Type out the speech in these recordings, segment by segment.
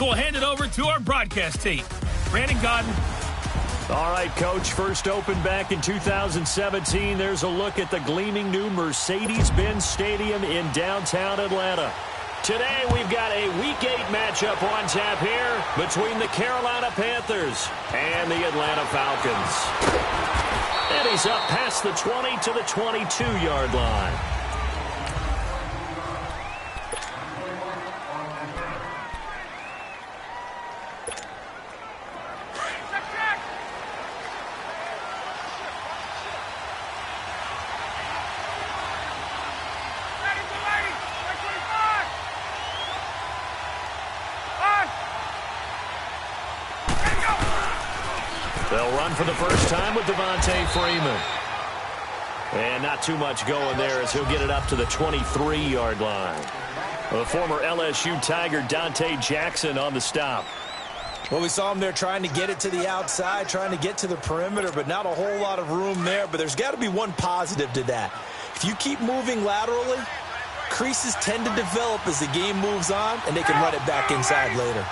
So we'll hand it over to our broadcast team. Brandon Godden. All right, Coach, first opened back in 2017. There's a look at the gleaming new Mercedes-Benz Stadium in downtown Atlanta. Today, we've got a Week 8 matchup on tap here between the Carolina Panthers and the Atlanta Falcons. And he's up past the 20 to the 22-yard line. They'll run for the first time with Devontae Freeman. And not too much going there as he'll get it up to the 23-yard line. The former LSU Tiger Dante Jackson on the stop. Well, we saw him there trying to get it to the outside, trying to get to the perimeter, but not a whole lot of room there. But there's got to be one positive to that. If you keep moving laterally, creases tend to develop as the game moves on, and they can run it back inside later.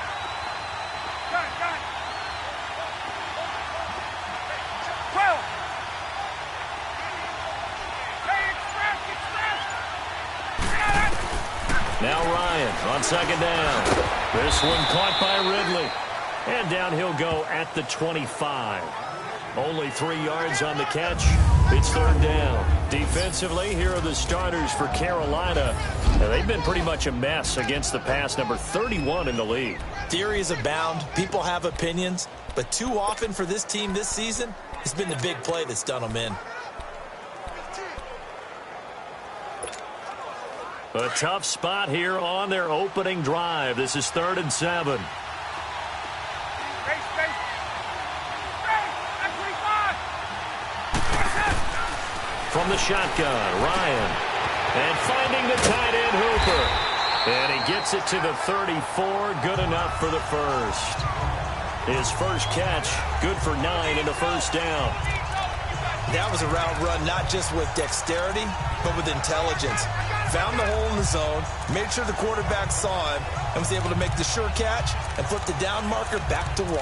Now Ryan on second down. This one caught by Ridley. And down he'll go at the 25. Only 3 yards on the catch. It's third down. Defensively, here are the starters for Carolina. And they've been pretty much a mess against the pass, number 31 in the league. Theories abound. People have opinions. But too often for this team this season, it's been the big play that's done them in. A tough spot here on their opening drive. This is 3rd and 7. From the shotgun, Ryan. And finding the tight end Hooper. And he gets it to the 34. Good enough for the first. His first catch, good for 9 and a first down. That was a route run not just with dexterity, but with intelligence. Found the hole in the zone, made sure the quarterback saw him, and was able to make the sure catch and flip the down marker back to 1.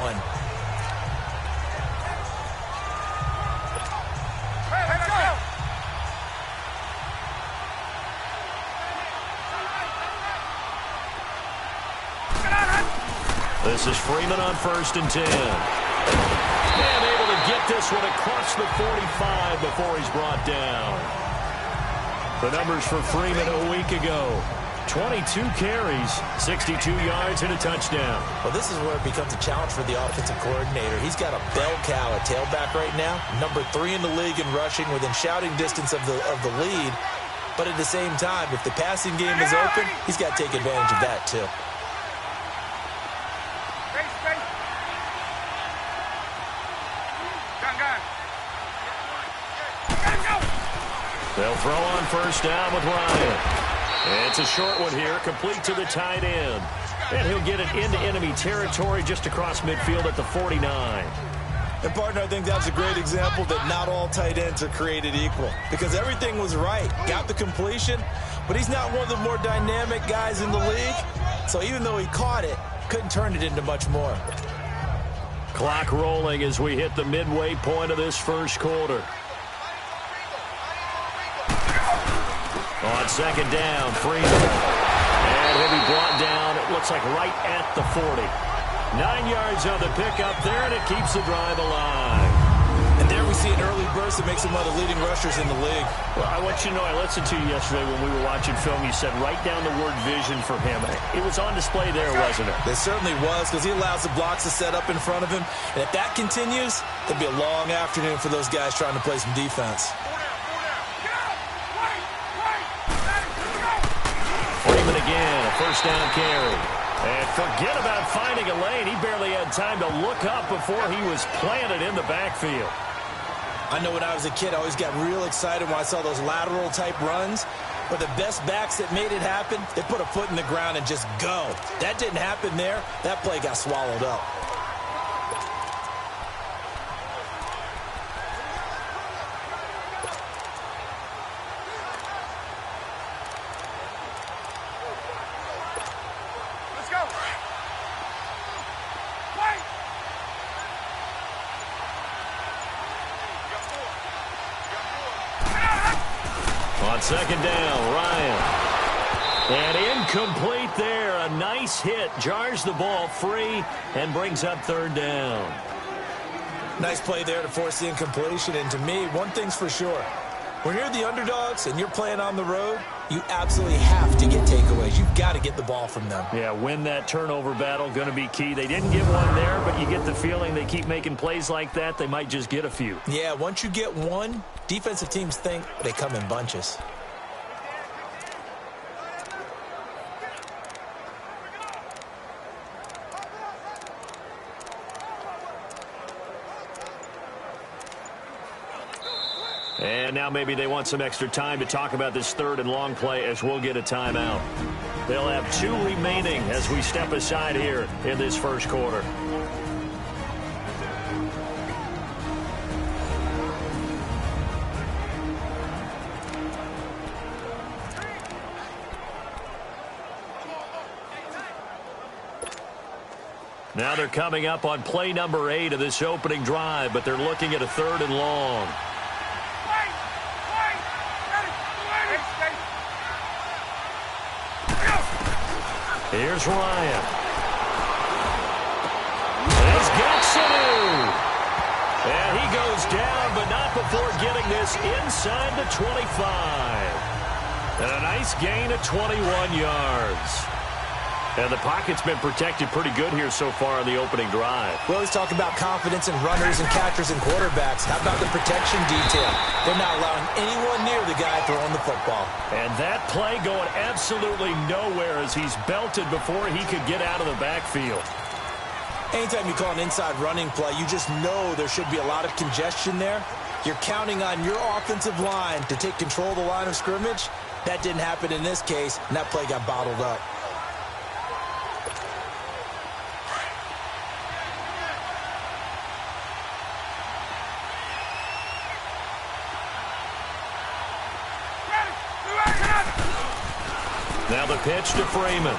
This is Freeman on 1st and 10. And able to get this one across the 45 before he's brought down. The numbers for Freeman a week ago. 22 carries, 62 yards, and a touchdown. Well, this is where it becomes a challenge for the offensive coordinator. He's got a bell cow at tailback right now, number 3 in the league in rushing, within shouting distance of the lead. But at the same time, if the passing game is open, he's got to take advantage of that too. They'll throw on 1st down with Ryan. It's a short one here, complete to the tight end. And he'll get it into enemy territory just across midfield at the 49. And, partner, I think that's a great example that not all tight ends are created equal. Because everything was right. Got the completion, but he's not one of the more dynamic guys in the league. So even though he caught it, couldn't turn it into much more. Clock rolling as we hit the midway point of this first quarter. On 2nd down, Freeman. And he'll be brought down, it looks like right at the 40. 9 yards on the pickup there, and it keeps the drive alive. And there we see an early burst that makes him one of the leading rushers in the league. Well, I want you to know, I listened to you yesterday when we were watching film. You said write down the word vision for him. It was on display there, wasn't it? It certainly was, because he allows the blocks to set up in front of him. And if that continues, it'll be a long afternoon for those guys trying to play some defense. Freeman again, a 1st down carry. And forget about finding a lane. He barely had time to look up before he was planted in the backfield. I know when I was a kid, I always got real excited when I saw those lateral type runs. But the best backs that made it happen, they put a foot in the ground and just go. That didn't happen there. That play got swallowed up. On second down, Ryan. And incomplete there. A nice hit. Jars the ball free and brings up third down. Nice play there to force the incompletion. And to me, one thing's for sure. When you're the underdogs and you're playing on the road, you absolutely have to get takeaways. You've got to get the ball from them. Yeah, win that turnover battle, going to be key. They didn't get one there, but you get the feeling they keep making plays like that, they might just get a few. Yeah, once you get one, defensive teams think they come in bunches. And now maybe they want some extra time to talk about this third and long play as we'll get a timeout. They'll have 2 remaining as we step aside here in this first quarter. Now they're coming up on play number 8 of this opening drive, but they're looking at a third and long. Here's Ryan. He's got Sanu. And he goes down, but not before getting this inside the 25. And a nice gain of 21 yards. And the pocket's been protected pretty good here so far in the opening drive. We always talk about confidence in runners and catchers and quarterbacks. How about the protection detail? They're not allowing anyone near the guy throwing the football. And that play going absolutely nowhere as he's belted before he could get out of the backfield. Anytime you call an inside running play, you just know there should be a lot of congestion there. You're counting on your offensive line to take control of the line of scrimmage. That didn't happen in this case, and that play got bottled up. Now the pitch to Freeman.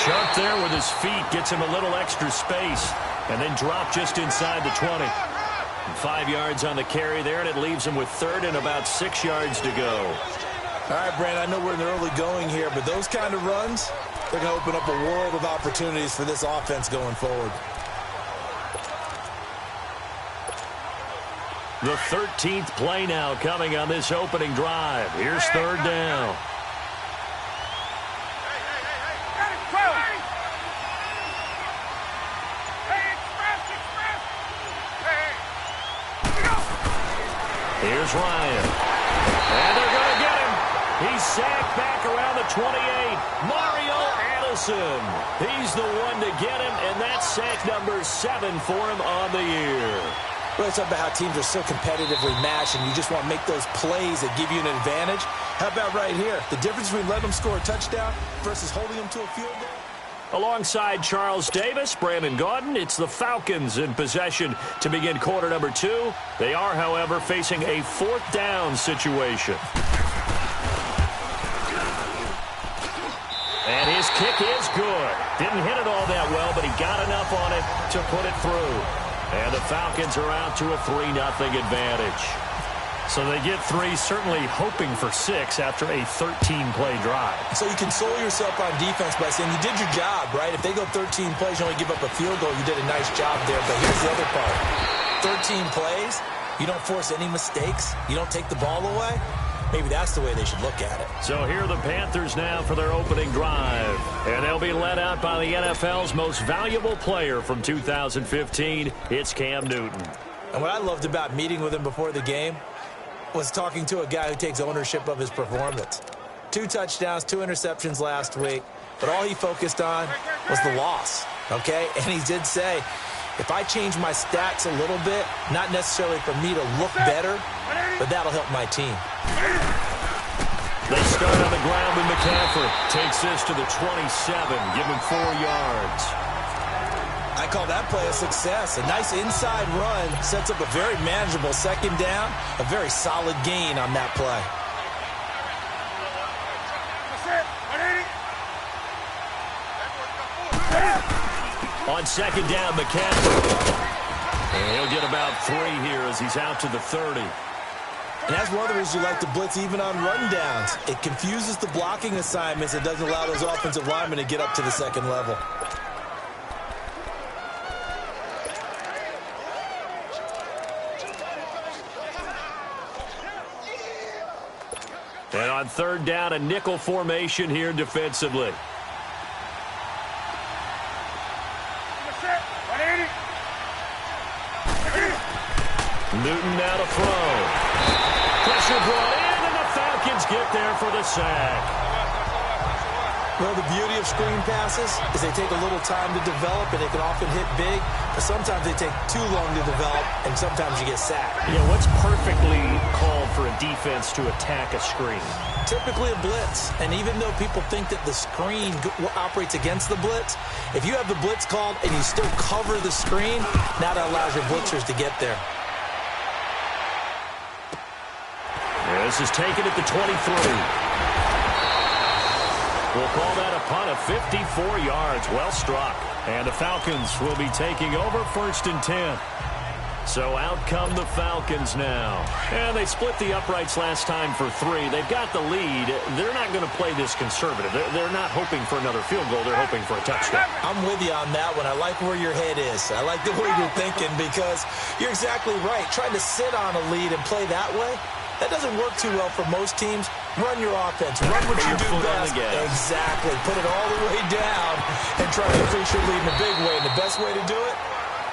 Sharp there with his feet, gets him a little extra space, and then drop just inside the 20. And 5 yards on the carry there, and it leaves him with third and about 6 yards to go. All right, Brand, I know we're in the early going here, but those kind of runs, they're going to open up a world of opportunities for this offense going forward. The 13th play now coming on this opening drive. Here's third down. Here's Ryan. And they're going to get him. He's sacked back around the 28. Mario Addison. He's the one to get him, and that's sack number 7 for him on the year. Well, it's about how teams are so competitively matched, and you just want to make those plays that give you an advantage. How about right here? The difference between letting them score a touchdown versus holding them to a field goal. Alongside Charles Davis, Brandon Gaudin, it's the Falcons in possession to begin quarter number 2. They are, however, facing a 4th down situation. And his kick is good. Didn't hit it all that well, but he got enough on it to put it through. And the Falcons are out to a 3-0 advantage. So they get 3, certainly hoping for 6 after a 13-play drive. So you console yourself on defense by saying you did your job, right? If they go 13 plays, you only give up a field goal, you did a nice job there. But here's the other part. 13 plays, you don't force any mistakes, you don't take the ball away. Maybe that's the way they should look at it. So here are the Panthers now for their opening drive. And they'll be led out by the NFL's most valuable player from 2015. It's Cam Newton. And what I loved about meeting with him before the game was talking to a guy who takes ownership of his performance. 2 touchdowns, 2 interceptions last week. But all he focused on was the loss, okay? And he did say, if I change my stats a little bit, not necessarily for me to look better, but that'll help my team. They start on the ground with McCaffrey. Takes this to the 27, give him 4 yards. I call that play a success. A nice inside run sets up a very manageable second down, a very solid gain on that play. On second down, McCaffrey. And he'll get about 3 here as he's out to the 30. And that's one of the reasons you like to blitz even on rundowns. It confuses the blocking assignments. It doesn't allow those offensive linemen to get up to the second level. And on third down, a nickel formation here defensively. Newton now to throw. Pressure brought in, and the Falcons get there for the sack. Well, the beauty of screen passes is they take a little time to develop, and they can often hit big, but sometimes they take too long to develop, and sometimes you get sacked. Yeah, what's perfectly called for a defense to attack a screen? Typically a blitz, and even though people think that the screen operates against the blitz, if you have the blitz called and you still cover the screen, now that allows your blitzers to get there. This is taken at the 23. We'll call that a punt of 54 yards. Well struck. And the Falcons will be taking over 1st and 10. So out come the Falcons now. And they split the uprights last time for 3. They've got the lead. They're not going to play this conservative. They're not hoping for another field goal. They're hoping for a touchdown. I'm with you on that one. I like where your head is. I like the way you're thinking because you're exactly right. Trying to sit on a lead and play that way, that doesn't work too well for most teams. Run your offense. Run what you do best. Exactly. Put it all the way down and try to increase your lead in a big way. And the best way to do it,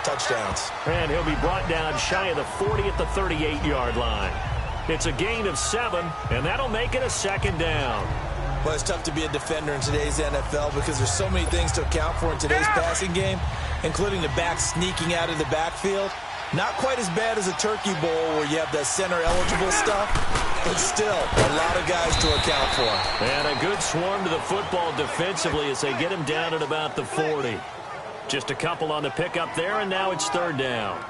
touchdowns. And he'll be brought down shy of the 40 at the 38-yard line. It's a gain of 7, and that'll make it a 2nd down. Well, it's tough to be a defender in today's NFL because there's so many things to account for in today's passing game, including the back sneaking out of the backfield. Not quite as bad as a turkey bowl where you have the center-eligible stuff, but still a lot of guys to account for. And a good swarm to the football defensively as they get him down at about the 40. Just a couple on the pickup there, and now it's 3rd down.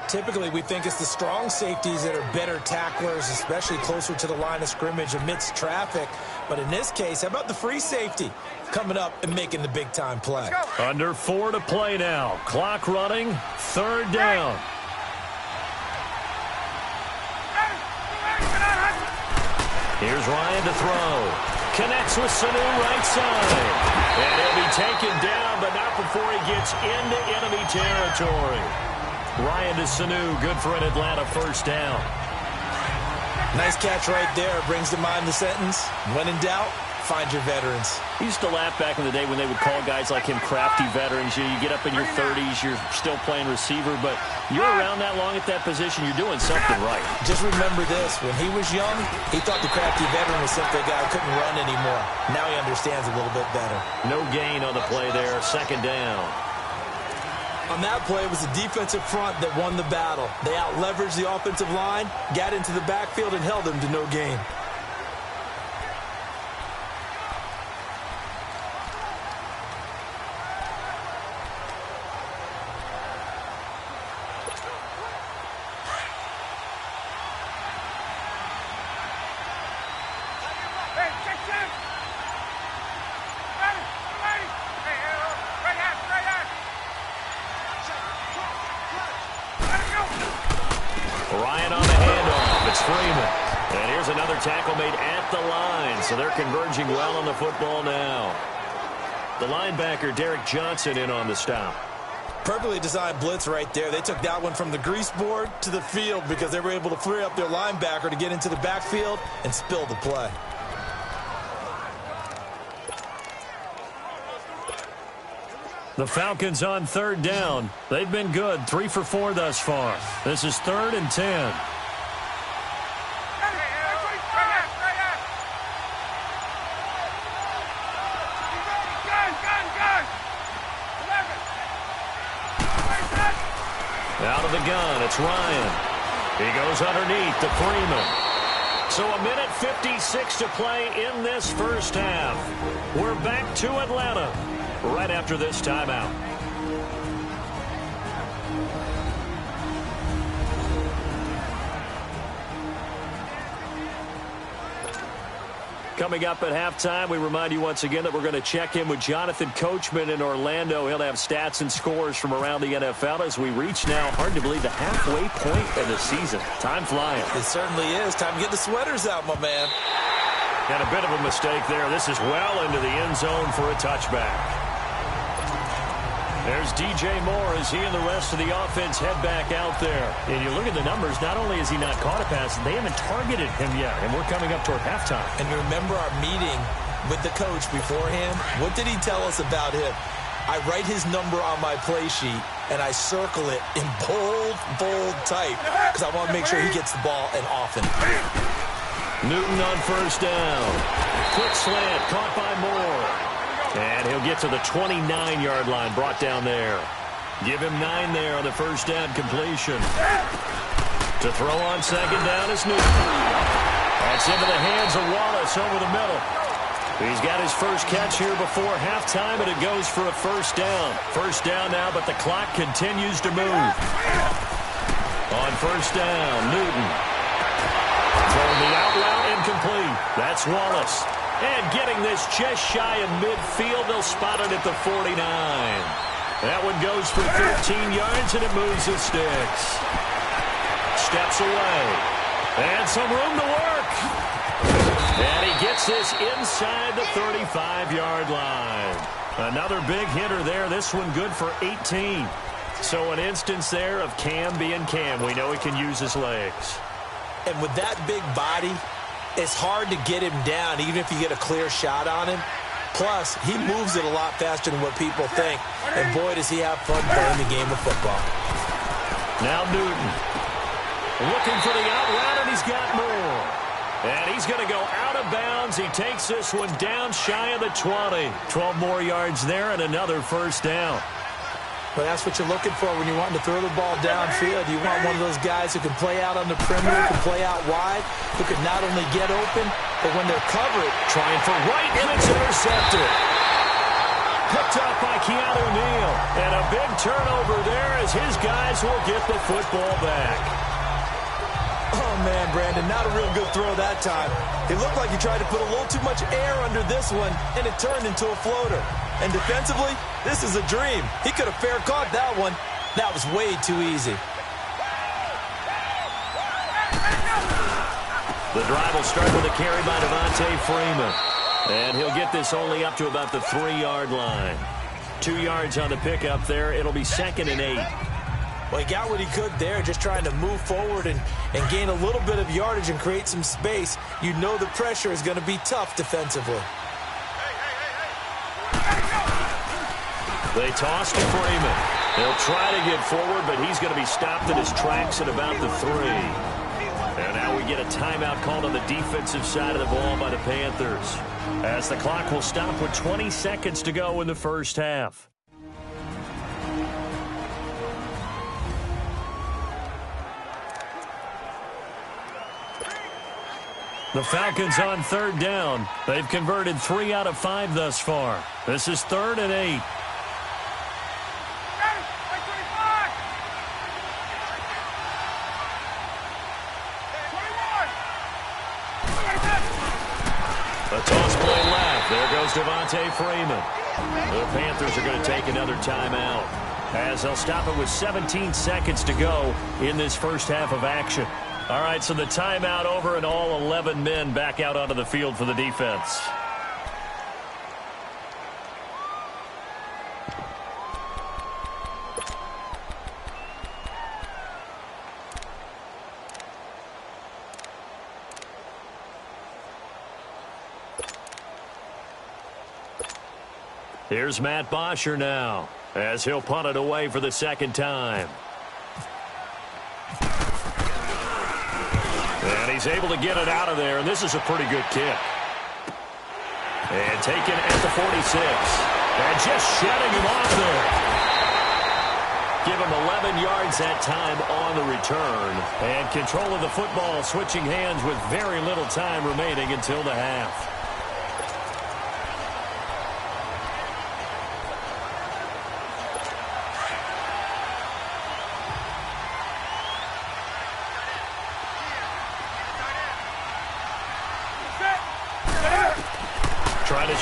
Typically, we think it's the strong safeties that are better tacklers, especially closer to the line of scrimmage amidst traffic. But in this case, how about the free safety coming up and making the big-time play? Under 4 to play now. Clock running, 3rd down. Here's Ryan to throw. Connects with Sanu right side. And he'll be taken down, but not before he gets into enemy territory. Ryan to Sanu, good for an Atlanta 1st down. Nice catch right there. Brings to mind the sentence, when in doubt, find your veterans. I used to laugh back in the day when they would call guys like him crafty veterans. You get up in your 30s, you're still playing receiver, but you're around that long at that position, you're doing something right. Just remember this. When he was young, he thought the crafty veteran was simply a guy who couldn't run anymore. Now he understands a little bit better. No gain on the play there, 2nd down. On that play, it was the defensive front that won the battle. They out-leveraged the offensive line, got into the backfield, and held them to no gain. Ryan on the handoff. It's Freeman. And here's another tackle made at the line. So they're converging well on the football now. The linebacker, Derek Johnson, in on the stop. Perfectly designed blitz right there. They took that one from the grease board to the field because they were able to free up their linebacker to get into the backfield and spill the play. The Falcons on 3rd down. They've been good, 3 for 4 thus far. This is 3rd and 10. Out of the gun, it's Ryan. He goes underneath to Freeman. So a minute 56 to play in this 1st half. We're back to Atlanta right after this timeout. Coming up at halftime, we remind you once again that we're going to check in with Jonathan Coachman in Orlando. He'll have stats and scores from around the NFL as we reach now, hard to believe, the halfway point of the season. Time flying. It certainly is. Time to get the sweaters out, my man. And a bit of a mistake there. This is well into the end zone for a touchback. There's DJ Moore as he and the rest of the offense head back out there. And you look at the numbers, not only has he not caught a pass, they haven't targeted him yet. And we're coming up toward halftime. And you remember our meeting with the coach beforehand? What did he tell us about him? I write his number on my play sheet, and I circle it in bold type because I want to make sure he gets the ball and often. Newton on first down. Quick slant, caught by Moore. And he'll get to the 29-yard line, brought down there. Give him 9 there on the first down completion. To throw on second down is Newton. That's into the hands of Wallace over the middle. He's got his first catch here before halftime, and it goes for a first down. First down now, but the clock continues to move. On first down, Newton. Throwing the out route incomplete. That's Wallace. And getting this just shy of midfield, they'll spot it at the 49. That one goes for 13 yards, and it moves the sticks. Steps away. And some room to work. And he gets this inside the 35-yard line. Another big hitter there. This one good for 18. So an instance there of Cam being Cam. We know he can use his legs. And with that big body, it's hard to get him down, even if you get a clear shot on him. Plus, he moves it a lot faster than what people think. And boy, does he have fun playing the game of football. Now Newton. Looking for the out route, and he's got more. And he's going to go out of bounds. He takes this one down shy of the 20. 12 more yards there and another first down. Well, that's what you're looking for when you're wanting to throw the ball downfield. You want one of those guys who can play out on the perimeter, can play out wide, who can not only get open, but when they're covered, trying for right, and it's intercepted. Picked up by Keanu Neal. And a big turnover there as his guys will get the football back. Oh, man, Brandon, not a real good throw that time. It looked like he tried to put a little too much air under this one, and it turned into a floater. And defensively, this is a dream. He could have fair caught that one. That was way too easy. The drive will start with a carry by Devontae Freeman. And he'll get this only up to about the 3-yard line. 2 yards on the pickup there. It'll be 2nd and 8. Well, he got what he could there, just trying to move forward and gain a little bit of yardage and create some space. You know the pressure is going to be tough defensively. They toss to Freeman. They'll try to get forward, but he's going to be stopped in his tracks at about the 3. And now we get a timeout called on the defensive side of the ball by the Panthers, as the clock will stop with 20 seconds to go in the first half. The Falcons on 3rd down. They've converted 3 out of 5 thus far. This is 3rd and 8. A toss play left. There goes Devontae Freeman. The Panthers are going to take another timeout, as they'll stop it with 17 seconds to go in this first half of action. All right, so the timeout over, and all 11 men back out onto the field for the defense. Here's Matt Bosher now, as he'll punt it away for the 2nd time. And he's able to get it out of there, and this is a pretty good kick. And taken at the 46. And just shedding him off there. Give him 11 yards that time on the return. And control of the football, switching hands with very little time remaining until the half.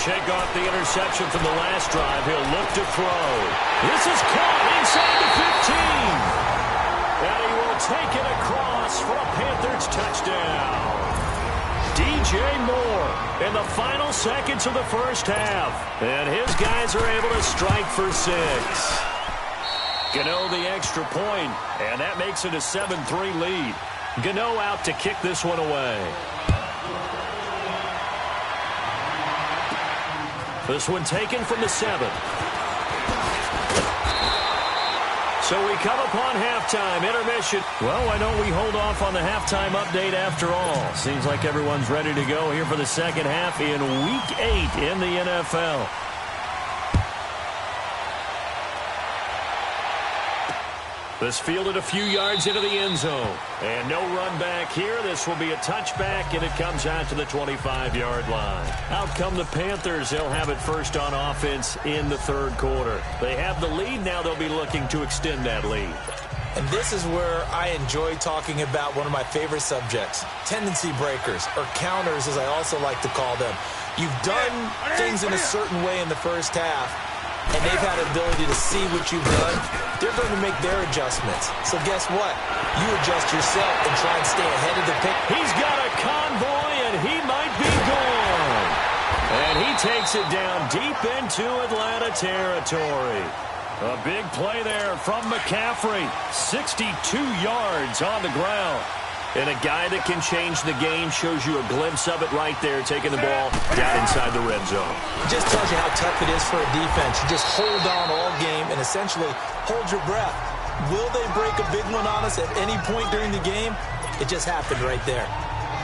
shake off the interception from the last drive. He'll look to throw. This is caught inside the 15. And he will take it across for a Panthers touchdown. DJ Moore in the final seconds of the first half. And his guys are able to strike for 6. Gano the extra point, and that makes it a 7-3 lead. Gano out to kick this one away. This one taken from the 7. So we come upon halftime, intermission. Well, why don't we hold off on the halftime update after all? Seems like everyone's ready to go here for the second half in Week 8 in the NFL. This fielded a few yards into the end zone. And no run back here. This will be a touchback, and it comes out to the 25-yard line. Out come the Panthers. They'll have it first on offense in the third quarter. They have the lead. Now they'll be looking to extend that lead. And this is where I enjoy talking about one of my favorite subjects, tendency breakers, or counters, as I also like to call them. You've done things in a certain way in the first half, and they've had the ability to see what you've done. They're going to make their adjustments. So guess what? You adjust yourself and try and stay ahead of the pick. He's got a convoy, and he might be gone. And he takes it down deep into Atlanta territory. A big play there from McCaffrey. 62 yards on the ground. And a guy that can change the game, shows you a glimpse of it right there, taking the ball down inside the red zone. It just tells you how tough it is for a defense. You just hold on all game and essentially hold your breath. Will they break a big one on us at any point during the game? It just happened right there.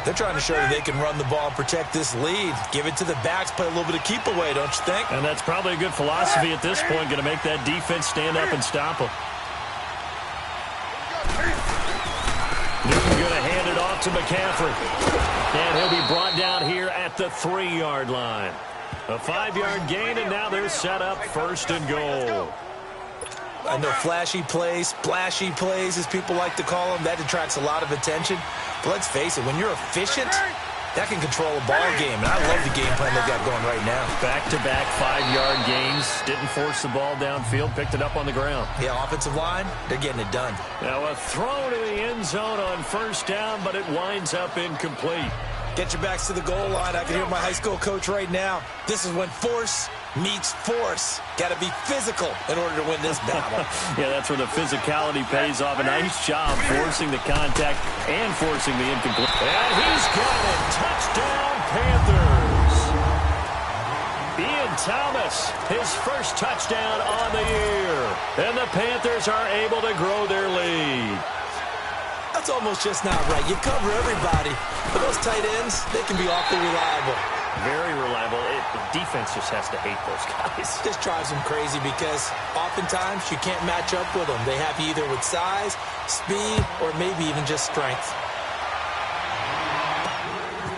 They're trying to show you they can run the ball and protect this lead. Give it to the backs, play a little bit of keep away, don't you think? And that's probably a good philosophy at this point, going to make that defense stand up and stop them. Newton going to hand it off to McCaffrey. And he'll be brought down here at the 3-yard line. A 5-yard gain, and now they're set up first and goal. I know flashy plays, splashy plays, as people like to call them, that attracts a lot of attention. But let's face it, when you're efficient, that can control a ball game. And I love the game plan they've got going right now. Back-to-back 5-yard gains. Didn't force the ball downfield. Picked it up on the ground. Yeah, offensive line, they're getting it done. Now a throw to the end zone on first down, but it winds up incomplete. Get your backs to the goal line. I can hear my high school coach right now. This is when force meets force. Got to be physical in order to win this battle. Yeah, that's where the physicality pays off. A nice job forcing the contact and forcing the incomplete. And he's got it. Touchdown, Panthers. Ian Thomas, his first touchdown on the year. And the Panthers are able to grow their lead. That's almost just not right. You cover everybody. But those tight ends, they can be awfully reliable. Very reliable. The defense just has to hate those guys. Just drives them crazy because oftentimes you can't match up with them. They have you either with size, speed, or maybe even just strength.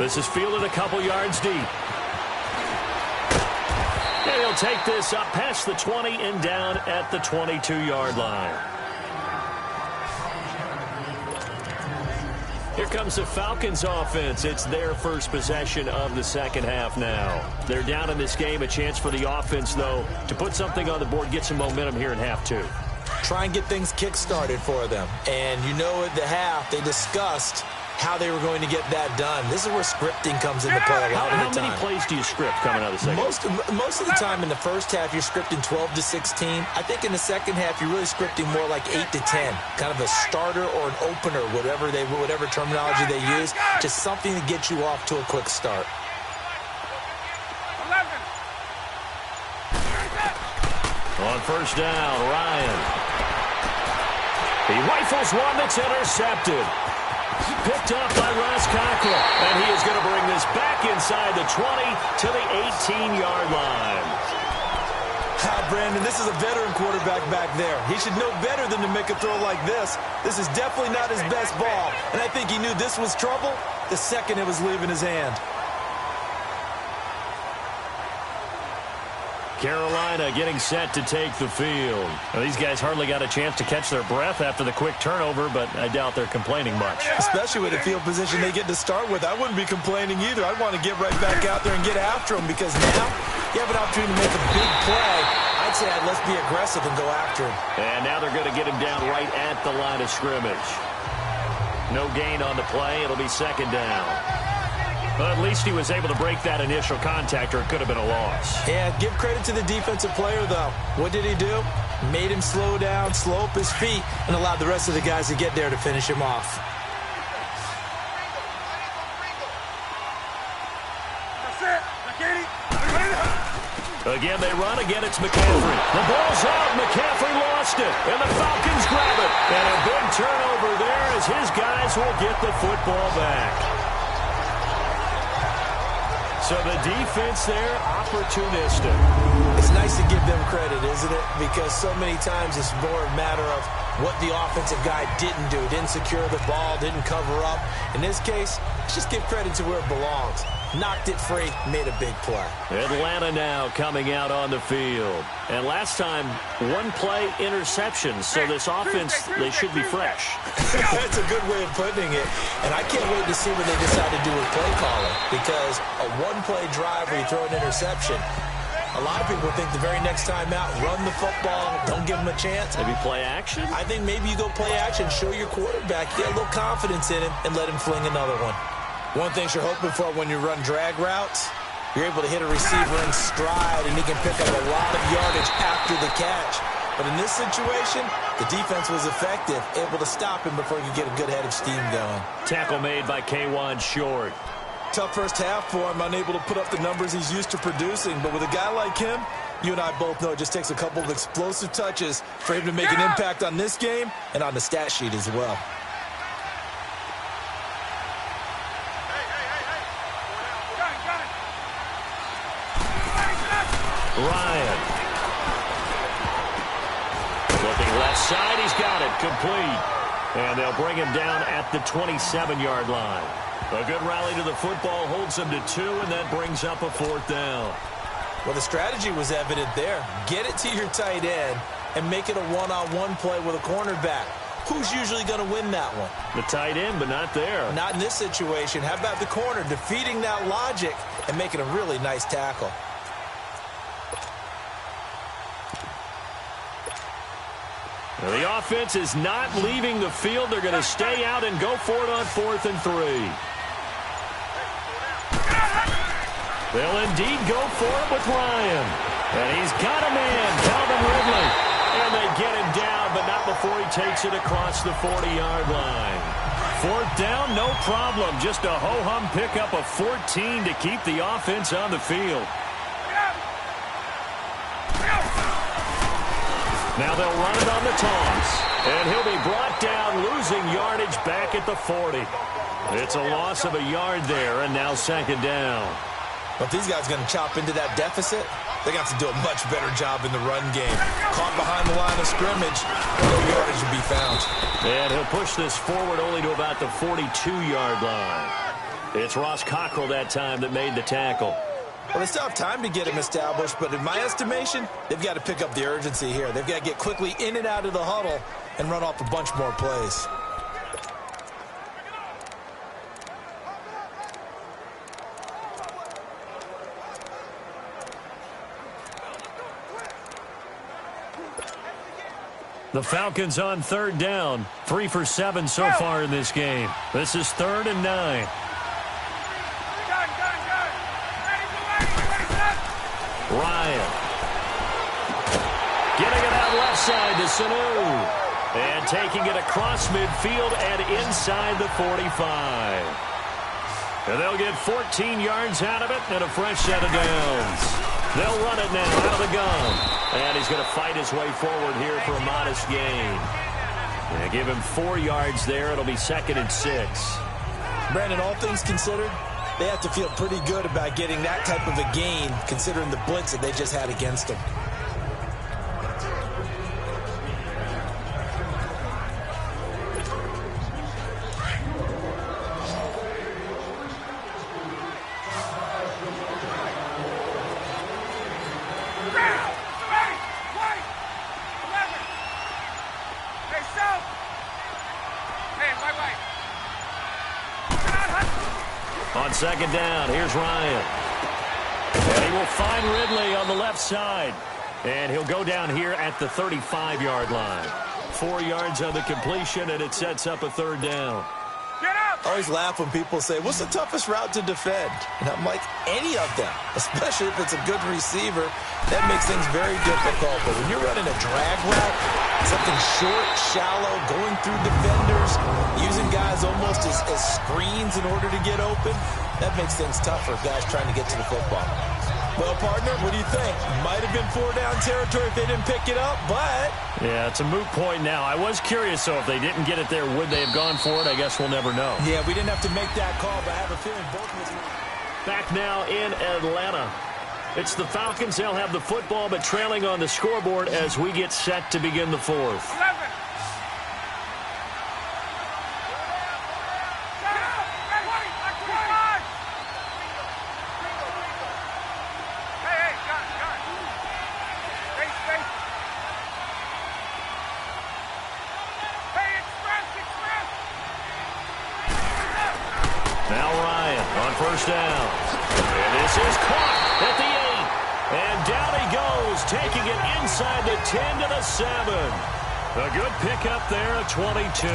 This is fielded a couple yards deep. And he'll take this up past the 20 and down at the 22-yard line. Here comes the Falcons offense. It's their first possession of the second half now. They're down in this game. A chance for the offense, though, to put something on the board, get some momentum here in half two. Try and get things kick-started for them. And you know at the half, they discussed how they were going to get that done. This is where scripting comes into play a lot of the time. How many plays do you script coming out of the second? Most of the time in the first half, you're scripting 12 to 16. I think in the second half, you're really scripting more like 8 to 10. Kind of a starter or an opener, whatever terminology they use. Just something to get you off to a quick start. On first down, Ryan. He rifles one that's intercepted. Picked up by Ross Cockrell. And he is going to bring this back inside the 20 to the 18-yard line. Brandon, this is a veteran quarterback back there. He should know better than to make a throw like this. This is definitely not his best ball. And I think he knew this was trouble the second it was leaving his hand. Carolina getting set to take the field. Well, these guys hardly got a chance to catch their breath after the quick turnover, but I doubt they're complaining much. Especially with the field position they get to start with. I wouldn't be complaining either. I'd want to get right back out there and get after them because now you have an opportunity to make a big play. I'd say let's be aggressive and go after him. And now they're going to get him down right at the line of scrimmage. No gain on the play. It'll be second down. But at least he was able to break that initial contact, or it could have been a loss. Yeah, give credit to the defensive player, though. What did he do? Made him slow down, slow up his feet, and allowed the rest of the guys to get there to finish him off. Again, they run. Again, it's McCaffrey. The ball's out. McCaffrey lost it. And the Falcons grab it. And a big turnover there as his guys will get the football back. So the defense there, opportunistic. It's nice to give them credit, isn't it? Because so many times it's more a matter of what the offensive guy didn't do. Didn't secure the ball, didn't cover up. In this case, let's just give credit to where it belongs. Knocked it free, made a big play. Atlanta now coming out on the field. And last time, one play interception. So this offense, they should be fresh. That's a good way of putting it. And I can't wait to see what they decide to do with play calling. Because a one-play drive where you throw an interception, a lot of people think the very next time out, run the football, don't give them a chance. Maybe play action? I think maybe you go play action, show your quarterback, get a little confidence in him, and let him fling another one. One thing you're hoping for when you run drag routes, you're able to hit a receiver in stride, and he can pick up a lot of yardage after the catch. But in this situation, the defense was effective, able to stop him before he could get a good head of steam going. Tackle made by K'Wan Short. Tough first half for him, unable to put up the numbers he's used to producing. But with a guy like him, you and I both know it just takes a couple of explosive touches for him to make an impact on this game and on the stat sheet as well. Ryan. Looking left side, he's got it. Complete. And they'll bring him down at the 27-yard line. A good rally to the football holds him to 2, and that brings up a fourth down. Well, the strategy was evident there. Get it to your tight end and make it a one-on-one play with a cornerback. Who's usually going to win that one? The tight end, but not there. Not in this situation. How about the corner defeating that logic and making a really nice tackle? The offense is not leaving the field. They're going to stay out and go for it on 4th and 3. They'll indeed go for it with Ryan. And he's got a man, Calvin Ridley. And they get him down, but not before he takes it across the 40-yard line. 4th down, no problem. Just a ho-hum pickup of 14 to keep the offense on the field. Now they'll run it on the toss. And he'll be brought down, losing yardage back at the 40. It's a loss of a yard there, and now second down. But if these guys are going to chop into that deficit, they're going to have to do a much better job in the run game. Caught behind the line of scrimmage, no yardage to be found. And he'll push this forward only to about the 42-yard line. It's Ross Cockrell that time that made the tackle. Well, they still have time to get him established, but in my estimation, they've got to pick up the urgency here. They've got to get quickly in and out of the huddle and run off a bunch more plays. The Falcons on 3rd down. 3 for 7 so far in this game. This is 3rd and 9. Ryan. Getting it out left side to Sanu. And taking it across midfield and inside the 45. And they'll get 14 yards out of it and a fresh set of downs. They'll run it now out of the gun. And he's going to fight his way forward here for a modest gain. They give him 4 yards there. It'll be 2nd and 6. Brandon, all things considered, they have to feel pretty good about getting that type of a gain, considering the blitz that they just had against them. On second down, here's Ryan. And he will find Ridley on the left side. And he'll go down here at the 35-yard line. 4 yards on the completion, and it sets up a third down. I always laugh when people say, what's the toughest route to defend? And I'm like, any of them, especially if it's a good receiver. That makes things very difficult. But when you're running a drag route, something short, shallow, going through defenders, using guys almost as screens in order to get open, that makes things tough for guys trying to get to the football. Well, partner, what do you think? Might have been 4-down territory if they didn't pick it up, but... Yeah, it's a moot point now. I was curious, though, if they didn't get it there, would they have gone for it? I guess we'll never know. Yeah, we didn't have to make that call, but I have a feeling both of us... Back now in Atlanta. It's the Falcons. They'll have the football, but trailing on the scoreboard as we get set to begin the fourth. 11. Now Ryan on first down. And this is caught at the 8. And down he goes, taking it inside the 10 to the 7. A good pickup there at 22.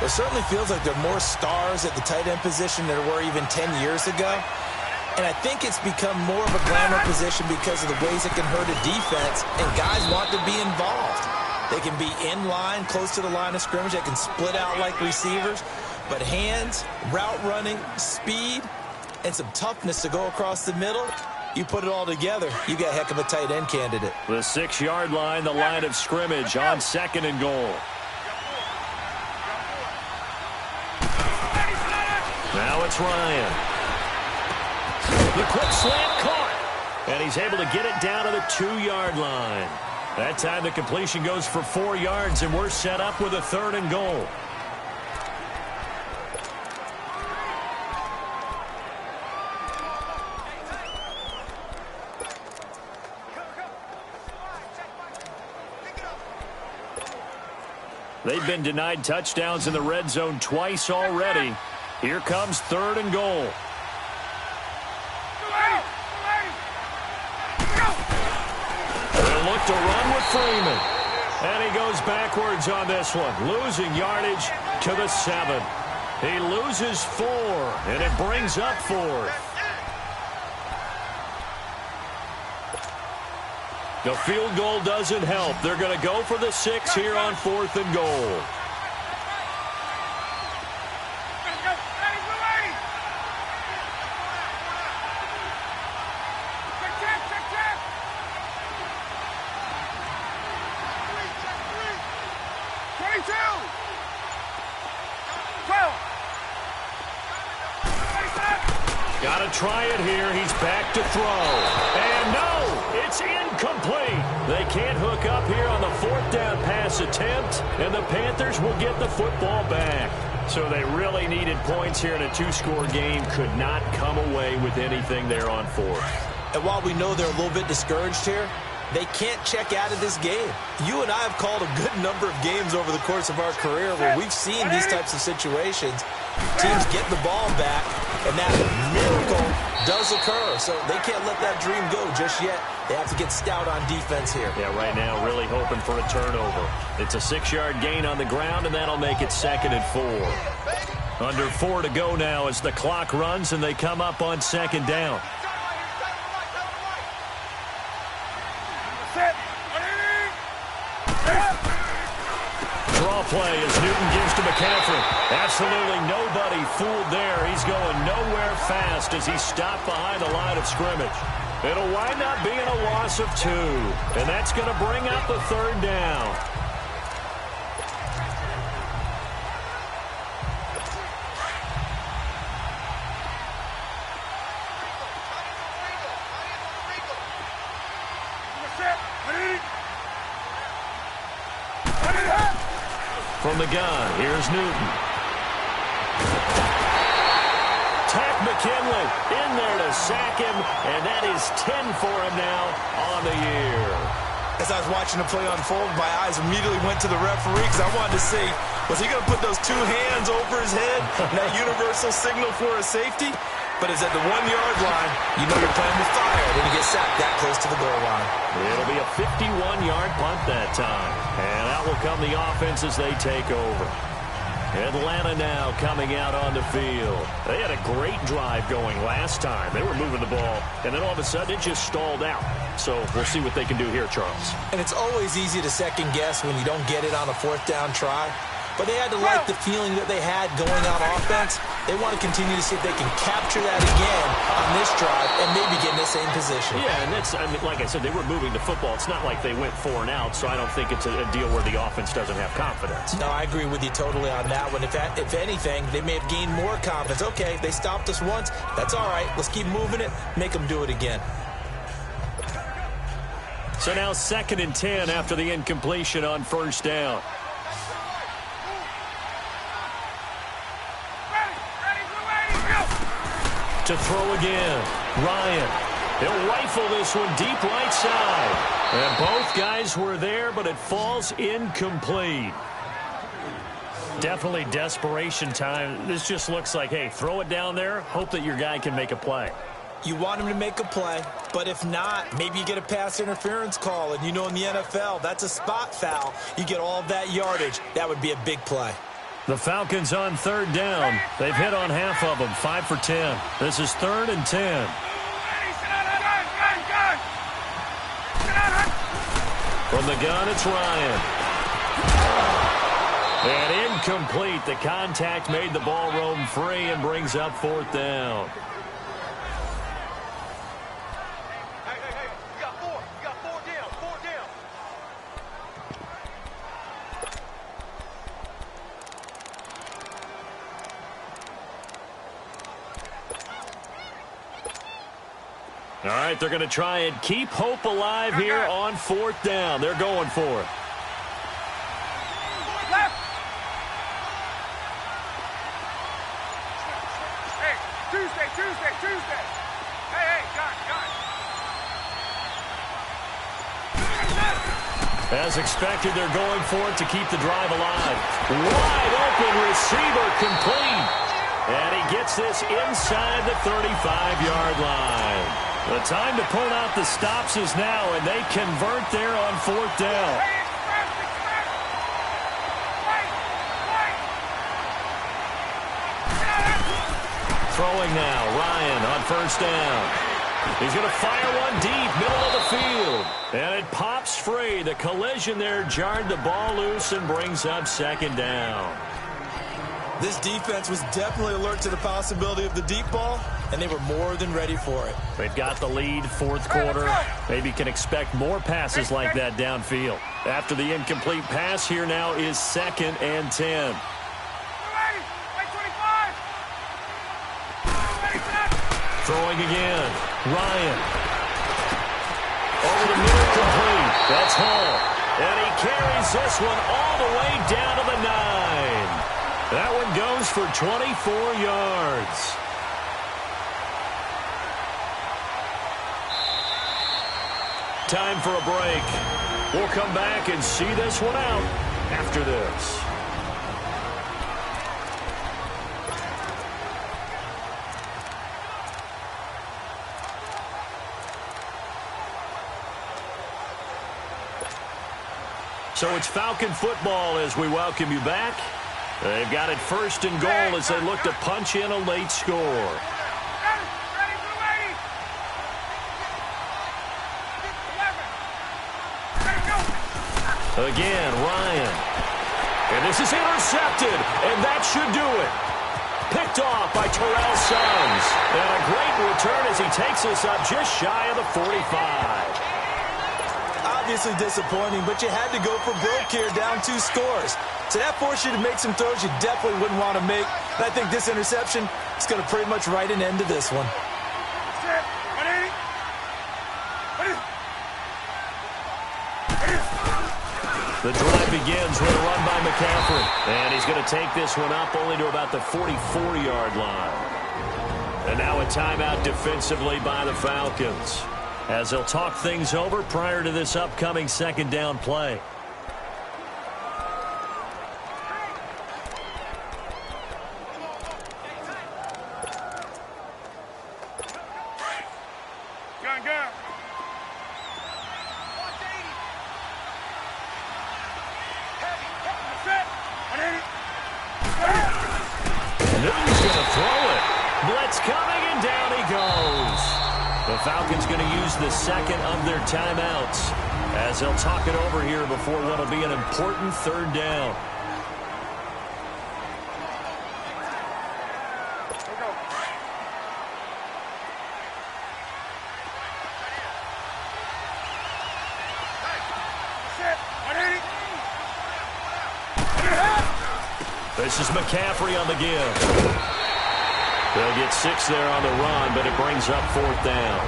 It certainly feels like there are more stars at the tight end position than there were even 10 years ago. And I think it's become more of a glamour position because of the ways it can hurt a defense, and guys want to be involved. They can be in line, close to the line of scrimmage. They can split out like receivers. But hands, route running, speed, and some toughness to go across the middle, you put it all together, you got a heck of a tight end candidate. The 6-yard line, the line of scrimmage on second and goal. Now it's Ryan. The quick slant caught. And he's able to get it down to the 2-yard line. That time the completion goes for 4 yards, and we're set up with a third and goal. They've been denied touchdowns in the red zone twice already. Here comes third and goal. They'll look to run with Freeman. And he goes backwards on this one, losing yardage to the 7. He loses 4, and it brings up 4th. The field goal doesn't help. They're going to go for the 6 here on 4th and goal. Got to try it here. He's back to throw. And no, it's incomplete. They can't hook up here on the 4th down pass attempt, and the Panthers will get the football back. So they really needed points here in a 2-score game. Could not come away with anything there on 4th. And while we know they're a little bit discouraged here, they can't check out of this game. You and I have called a good number of games over the course of our career where we've seen these types of situations. Teams get the ball back, and that miracle does occur. So they can't let that dream go just yet. They have to get stout on defense here. Yeah, right now really hoping for a turnover. It's a 6-yard gain on the ground, and that'll make it 2nd and 4. Under 4 to go now as the clock runs, and they come up on 2nd down. Draw play as Newton gives to McCaffrey. Absolutely nobody fooled there. He's going nowhere fast as he's stopped behind the line of scrimmage. It'll wind up being a loss of 2, and that's going to bring up a 3rd down. From the gun, here's Newton. Tack McKinley in there to sack him, and that is 10 for him now on the year. As I was watching the play unfold, my eyes immediately went to the referee because I wanted to see, was he going to put those two hands over his head, that universal signal for a safety? But it's at the 1-yard line. You know you're playing with fire when you get sacked that close to the goal line. It'll be a 51-yard punt that time. And out will come the offense as they take over. Atlanta now coming out on the field. They had a great drive going last time. They were moving the ball, and then all of a sudden it just stalled out. So we'll see what they can do here, Charles. And it's always easy to second guess when you don't get it on a 4th down try. But they had to like the feeling that they had going on offense. They want to continue to see if they can capture that again on this drive and maybe get in the same position. Yeah, and that's, I mean, like I said, they were moving the football. It's not like they went 4 and out, so I don't think it's a deal where the offense doesn't have confidence. No, I agree with you totally on that one. If anything, they may have gained more confidence. Okay, they stopped us once. That's all right. Let's keep moving it. Make them do it again. So now 2nd and 10 after the incompletion on 1st down. To throw again, Ryan. He'll rifle this one deep right side. And both guys were there, but it falls incomplete. Definitely desperation time. This just looks like, hey, throw it down there, hope that your guy can make a play. You want him to make a play, but if not, maybe you get a pass interference call. And you know in the NFL, that's a spot foul. You get all of that yardage. That would be a big play. The Falcons on 3rd down. They've hit on half of them, 5 for 10. This is 3rd and 10. From the gun, it's Ryan. And incomplete. The contact made the ball roam free and brings up 4th down. All right, they're going to try and keep hope alive here on 4th down. They're going for it. Left. Hey, Tuesday. Hey, got it. As expected, they're going for it to keep the drive alive. Wide open receiver complete. And he gets this inside the 35-yard line. The time to pull out the stops is now, and they convert there on 4th down. Throwing now, Ryan on 1st down. He's going to fire one deep, middle of the field. And it pops free. The collision there jarred the ball loose and brings up 2nd down. This defense was definitely alert to the possibility of the deep ball, and they were more than ready for it. They've got the lead, 4th quarter. Maybe can expect more passes like that downfield. After the incomplete pass, here now is 2nd and 10. Throwing again, Ryan. Over the middle, complete. That's Hall. And he carries this one all the way down to the 9. That one goes for 24 yards. Time for a break. We'll come back and see this one out after this. So it's Falcon football as we welcome you back. They've got it 1st and goal as they look to punch in a late score. Again, Ryan. And this is intercepted, and that should do it. Picked off by Terrell Suggs. And a great return as he takes us up just shy of the 45. Obviously disappointing, but you had to go for broke here, down 2 scores. So that forced you to make some throws you definitely wouldn't want to make. And I think this interception is going to pretty much write an end to this one. The drive begins with a run by McCaffrey. And he's going to take this one up only to about the 44-yard line. And now a timeout defensively by the Falcons. as they'll talk things over prior to this upcoming second down play. The Falcons going to use the second of their timeouts as they'll talk it over here before what will be an important third down. This is McCaffrey on the give. They'll get 6 there on the run, but it brings up 4th down.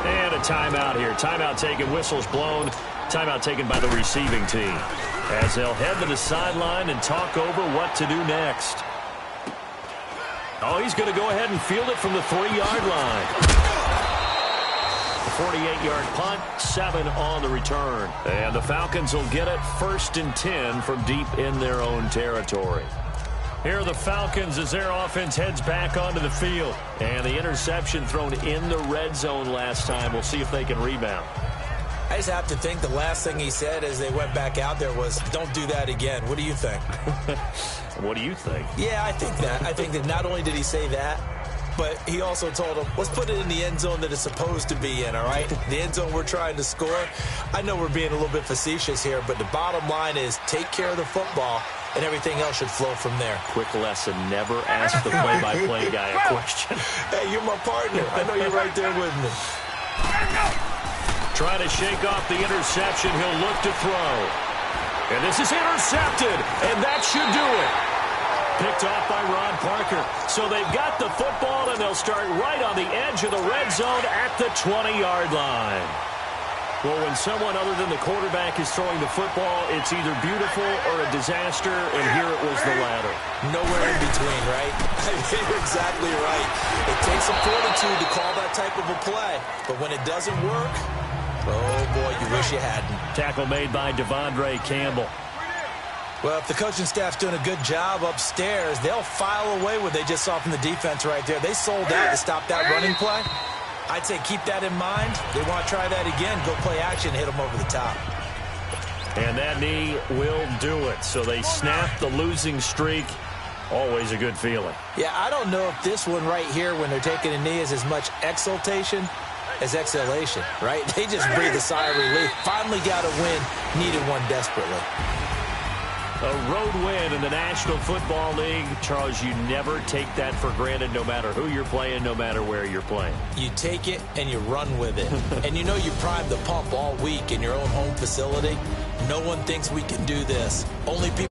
And a timeout here. Timeout taken, whistles blown. Timeout taken by the receiving team as they'll head to the sideline and talk over what to do next. Oh, he's going to go ahead and field it from the 3-yard line. A 48-yard punt, 7 on the return. And the Falcons will get it 1st and 10 from deep in their own territory. Here are the Falcons as their offense heads back onto the field. And the interception thrown in the red zone last time. We'll see if they can rebound. I just have to think the last thing he said as they went back out there was, don't do that again. What do you think? What do you think? Yeah, I think that. I think that not only did he say that, but he also told them, let's put it in the end zone that it's supposed to be in, all right? The end zone we're trying to score. I know we're being a little bit facetious here, but the bottom line is take care of the football, and everything else should flow from there. Quick lesson, never ask the play-by-play guy a question. Hey, you're my partner. I know you're right there with me. Trying to shake off the interception. He'll look to throw. And this is intercepted, and that should do it. Picked off by Ron Parker. So they've got the football, and they'll start right on the edge of the red zone at the 20-yard line. Well, when someone other than the quarterback is throwing the football, it's either beautiful or a disaster, and here it was the latter. Nowhere in between, right? You're exactly right. It takes some fortitude to call that type of a play, but when it doesn't work, oh, boy, you wish you hadn't. Tackle made by Devondre Campbell. Well, if the coaching staff's doing a good job upstairs, they'll file away what they just saw from the defense right there. They sold out to stop that running play. I'd say keep that in mind. They want to try that again. Go play action, hit them over the top. And that knee will do it. So they snap the losing streak. Always a good feeling. Yeah, I don't know if this one right here, when they're taking a knee, is as much exultation as exhalation, right? They just breathe a sigh of relief. Finally got a win. Needed one desperately. A road win in the National Football League. Charles, you never take that for granted, no matter who you're playing, no matter where you're playing. You take it and you run with it. And you know you primed the pump all week in your own home facility. No one thinks we can do this. Only people